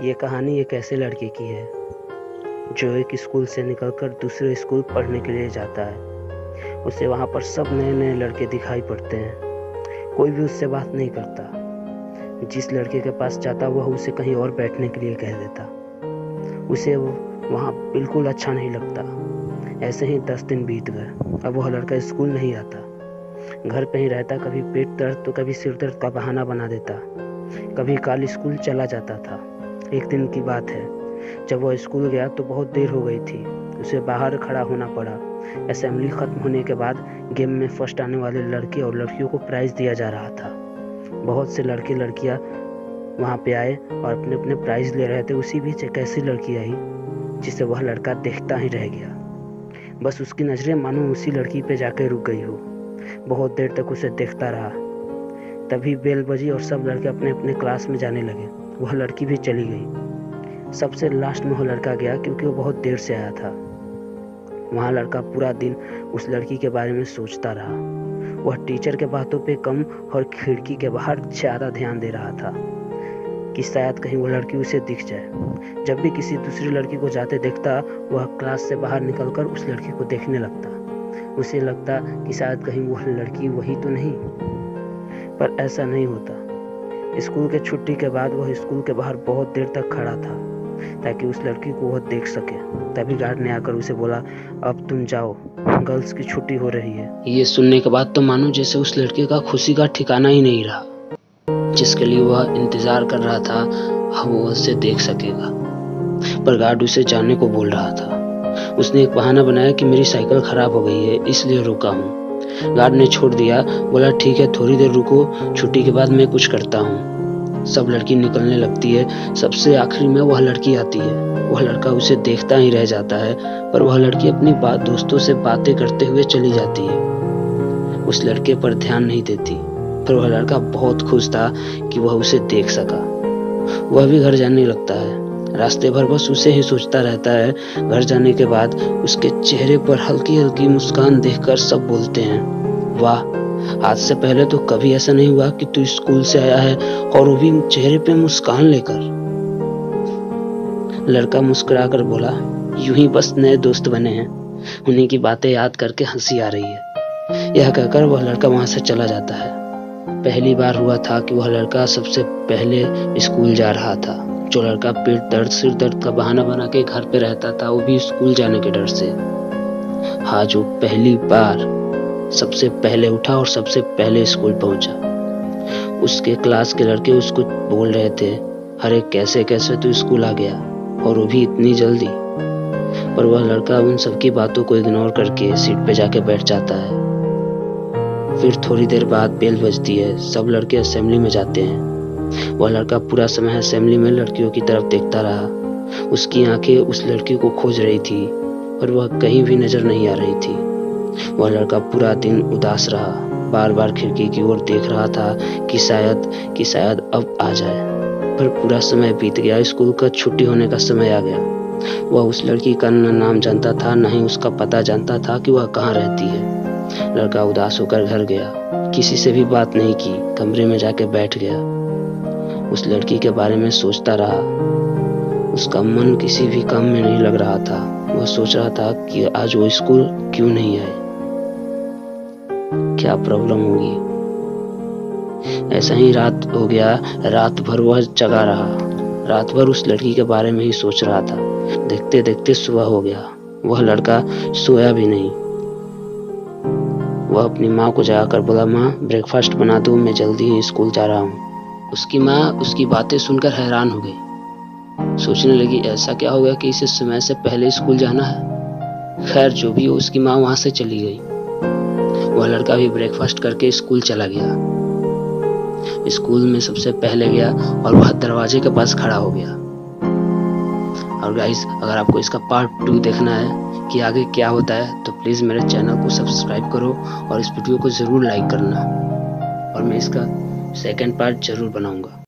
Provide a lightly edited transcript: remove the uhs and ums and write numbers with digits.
ये कहानी एक ऐसे लड़के की है जो एक स्कूल से निकलकर दूसरे स्कूल पढ़ने के लिए जाता है। उसे वहाँ पर सब नए नए लड़के दिखाई पड़ते हैं। कोई भी उससे बात नहीं करता। जिस लड़के के पास जाता वह उसे कहीं और बैठने के लिए कह देता। उसे वहाँ बिल्कुल अच्छा नहीं लगता। ऐसे ही 10 दिन बीत गए। अब वह लड़का स्कूल नहीं आता, घर पे ही रहता। कभी पेट दर्द तो कभी सिर दर्द का बहाना बना देता। कभी कल स्कूल चला जाता था। एक दिन की बात है, जब वह स्कूल गया तो बहुत देर हो गई थी। उसे बाहर खड़ा होना पड़ा। असेंबली खत्म होने के बाद गेम में फर्स्ट आने वाले लड़के और लड़कियों को प्राइज दिया जा रहा था। बहुत से लड़के लड़कियां वहां पे आए और अपने अपने प्राइज ले रहे थे। उसी बीच एक ऐसी लड़की आई जिसे वह लड़का देखता ही रह गया। बस उसकी नजरें मानो उसी लड़की पे जाकर रुक गई हो। बहुत देर तक उसे देखता रहा। तभी बेल बजी और सब लड़के अपने अपने क्लास में जाने लगे। वह लड़की भी चली गई। सबसे लास्ट में वह लड़का गया क्योंकि वो बहुत देर से आया था। वहाँ लड़का पूरा दिन उस लड़की के बारे में सोचता रहा। वह टीचर के बातों पे कम और खिड़की के बाहर ज़्यादा ध्यान दे रहा था कि शायद कहीं वो लड़की उसे दिख जाए। जब भी किसी दूसरी लड़की को जाते देखता, वह क्लास से बाहर निकलकर उस लड़की को देखने लगता। उसे लगता कि शायद कहीं वह लड़की वही तो नहीं, पर ऐसा नहीं होता। स्कूल के छुट्टी के बाद वह स्कूल के बाहर बहुत देर तक खड़ा था ताकि उस लड़की को वह देख सके। तभी गार्ड ने आकर उसे बोला, अब तुम जाओ, गर्ल्स की छुट्टी हो रही है। ये सुनने के बाद तो मानो जैसे उस लड़के का खुशी का ठिकाना ही नहीं रहा। जिसके लिए वह इंतजार कर रहा था, अब वो उसे देख सकेगा। पर गार्ड उसे जाने को बोल रहा था। उसने एक बहाना बनाया कि मेरी साइकिल खराब हो गई है, इसलिए रुका हूँ। गार्ड ने छोड़ दिया, बोला ठीक है थोड़ी देर रुको, छुट्टी के बाद मैं कुछ करता हूँ। सब लड़की निकलने लगती है। सबसे आखिरी में वह लड़की आती है। वह लड़का उसे देखता ही रह जाता है, पर वह लड़की अपनी दोस्तों से बातें करते हुए चली जाती है। उस लड़के पर ध्यान नहीं देती, पर वह लड़का बहुत खुश था कि वह उसे देख सका। वह भी घर जाने लगता है। रास्ते भर बस उसे ही सोचता रहता है। घर जाने के बाद उसके चेहरे पर हल्की हल्की मुस्कान देखकर सब बोलते हैं, वाह, आज से पहले तो कभी ऐसा नहीं हुआ कि तू स्कूल से आया है और वो भी चेहरे पे मुस्कान लेकर। लड़का मुस्कुराकर बोला, यूं ही बस नए दोस्त बने हैं। उन्हीं की बातें याद करके हंसी आ रही है। यह कहकर वह लड़का वहां से चला जाता है। पहली बार हुआ था कि वह लड़का सबसे पहले स्कूल जा रहा था। जो लड़का पेट दर्द सिर दर्द का बहाना बना के घर पे रहता था, वो भी स्कूल जाने के डर से। हाँ, जो पहली बार सबसे पहले उठा और सबसे पहले स्कूल पहुंचा। उसके क्लास के लड़के उसको बोल रहे थे, अरे कैसे कैसे तू स्कूल आ गया, और वो भी इतनी जल्दी। पर वह लड़का उन सबकी बातों को इग्नोर करके सीट पे जाके बैठ जाता है। फिर थोड़ी देर बाद बेल बजती है। सब लड़के असेंबली में जाते हैं। वह लड़का पूरा समय असेंबली में लड़कियों की तरफ देखता रहा। उसकी आंखें उस लड़की को खोज रही थी, पर वह कहीं भी नजर नहीं आ रही थी। वह लड़का पूरा दिन उदास रहा। बार बार खिड़की की ओर देख रहा था कि शायद अब आ जाए। पर पूरा समय बीत गया। स्कूल का छुट्टी होने का समय आ गया। वह उस लड़की का न नाम जानता था, न ही उसका पता जानता था कि वह कहाँ रहती है। लड़का उदास होकर घर गया। किसी से भी बात नहीं की, कमरे में जाके बैठ गया। उस लड़की के बारे में सोचता रहा। उसका मन किसी भी काम में नहीं लग रहा था। वह सोच रहा था कि आज वो स्कूल क्यों नहीं आए, क्या प्रॉब्लम होगी। ऐसा ही रात हो गया। रात भर वह जगा रहा। रात भर उस लड़की के बारे में ही सोच रहा था। देखते देखते सुबह हो गया। वह लड़का सोया भी नहीं। वह अपनी माँ को जगाकर बोला, माँ ब्रेकफास्ट बना दो, मैं जल्दी ही स्कूल जा रहा हूँ। उसकी माँ उसकी बातें सुनकर हैरान हो गई। सोचने लगी, ऐसा क्या हो गया कि इसे समय से पहले स्कूल जाना है। खैर जो भी हो, उसकी माँ वहां से चली गई। वह लड़का भी ब्रेकफास्ट करके स्कूल चला गया। स्कूल में सबसे पहले गया और वह दरवाजे के पास खड़ा हो गया। और गाइस, अगर आपको इसका पार्ट 2 देखना है कि आगे क्या होता है, तो प्लीज मेरे चैनल को सब्सक्राइब करो और इस वीडियो को जरूर लाइक करना, और मैं इसका सेकंड पार्ट जरूर बनाऊंगा।